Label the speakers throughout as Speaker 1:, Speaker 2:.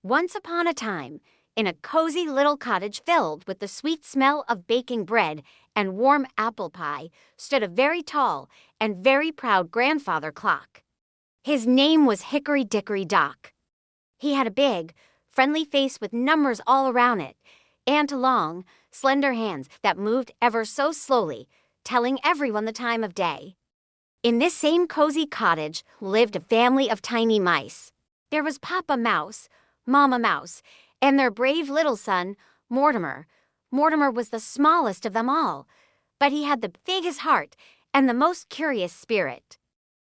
Speaker 1: Once upon a time, in a cozy little cottage filled with the sweet smell of baking bread and warm apple pie, stood a very tall and very proud grandfather clock. His name was Hickory Dickory Dock. He had a big, friendly face with numbers all around it, and long, slender hands that moved ever so slowly, telling everyone the time of day. In this same cozy cottage lived a family of tiny mice. There was Papa Mouse, Mama Mouse, and their brave little son, Mortimer. Mortimer was the smallest of them all, but he had the biggest heart and the most curious spirit.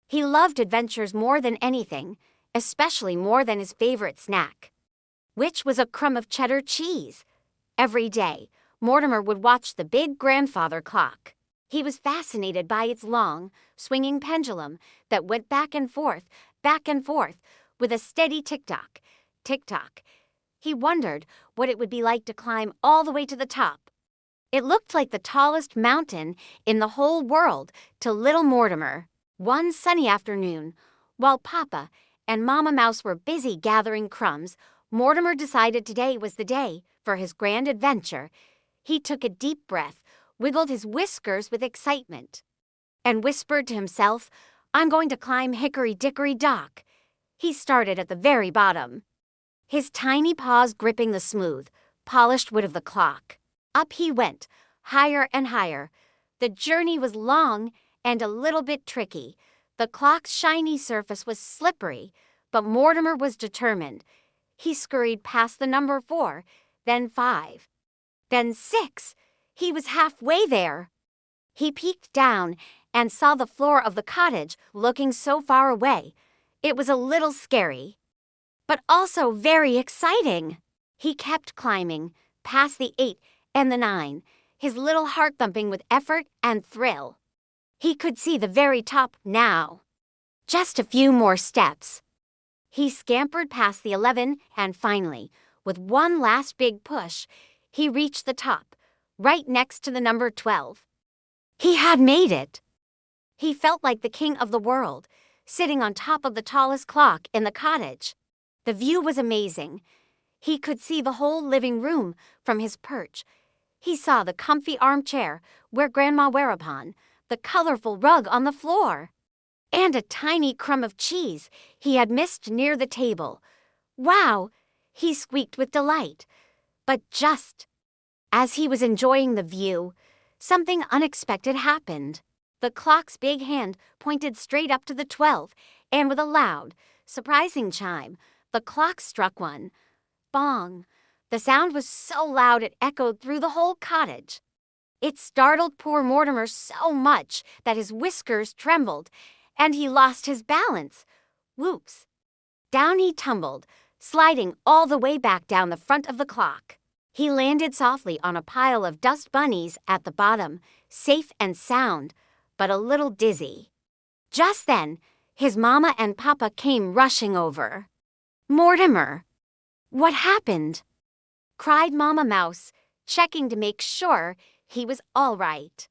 Speaker 1: He loved adventures more than anything, especially more than his favorite snack, which was a crumb of cheddar cheese. Every day, Mortimer would watch the big grandfather clock. He was fascinated by its long, swinging pendulum that went back and forth, with a steady tick-tock, tick-tock. He wondered what it would be like to climb all the way to the top. It looked like the tallest mountain in the whole world to little Mortimer. One sunny afternoon, while Papa and Mama Mouse were busy gathering crumbs, Mortimer decided today was the day for his grand adventure. He took a deep breath, wiggled his whiskers with excitement, and whispered to himself, "I'm going to climb Hickory Dickory Dock." He started at the very bottom, his tiny paws gripping the smooth, polished wood of the clock. Up he went, higher and higher. The journey was long and a little bit tricky. The clock's shiny surface was slippery, but Mortimer was determined. He scurried past the number 4, then 5, then 6. He was halfway there. He peeked down and saw the floor of the cottage looking so far away. It was a little scary, but also very exciting. He kept climbing, past the 8 and the 9, his little heart thumping with effort and thrill. He could see the very top now. Just a few more steps. He scampered past the 11 and finally, with one last big push, he reached the top, right next to the number 12. He had made it. He felt like the king of the world, sitting on top of the tallest clock in the cottage. The view was amazing. He could see the whole living room from his perch. He saw the comfy armchair where Grandma whereupon, the colorful rug on the floor, and a tiny crumb of cheese he had missed near the table. Wow! He squeaked with delight. But just as he was enjoying the view, something unexpected happened. The clock's big hand pointed straight up to the 12, and with a loud, surprising chime, the clock struck one. Bong! The sound was so loud it echoed through the whole cottage. It startled poor Mortimer so much that his whiskers trembled, and he lost his balance. Whoops! Down he tumbled, sliding all the way back down the front of the clock. He landed softly on a pile of dust bunnies at the bottom, safe and sound, but a little dizzy. Just then, his Mama and Papa came rushing over. "Mortimer, what happened?" cried Mama Mouse, checking to make sure he was all right.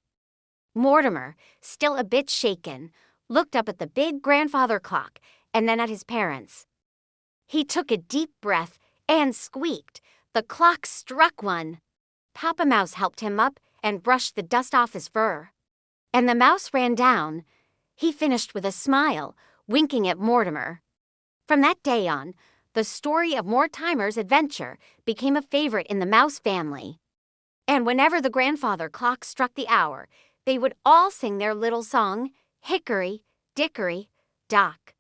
Speaker 1: Mortimer, still a bit shaken, looked up at the big grandfather clock and then at his parents. He took a deep breath and squeaked. The clock struck one. Papa Mouse helped him up and brushed the dust off his fur. And the mouse ran down. He finished with a smile, winking at Mortimer. From that day on, the story of Mortimer's adventure became a favorite in the mouse family. And whenever the grandfather clock struck the hour, they would all sing their little song, Hickory Dickory Dock.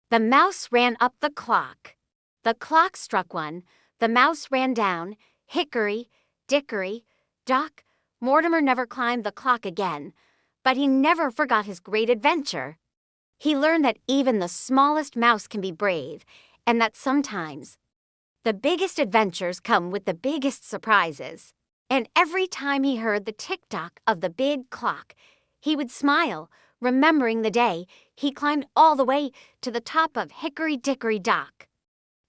Speaker 1: The mouse ran up the clock. The clock struck one. The mouse ran down. Hickory Dickory Dock. Mortimer never climbed the clock again, but he never forgot his great adventure. He learned that even the smallest mouse can be brave, and that sometimes the biggest adventures come with the biggest surprises. And every time he heard the tick-tock of the big clock, he would smile, remembering the day he climbed all the way to the top of Hickory Dickory Dock.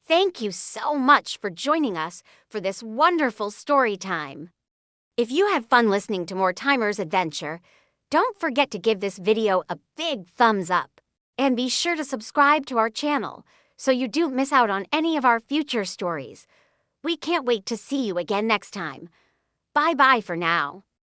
Speaker 1: Thank you so much for joining us for this wonderful story time. If you had fun listening to Mortimer's adventure, don't forget to give this video a big thumbs up. And be sure to subscribe to our channel so you don't miss out on any of our future stories. We can't wait to see you again next time. Bye-bye for now.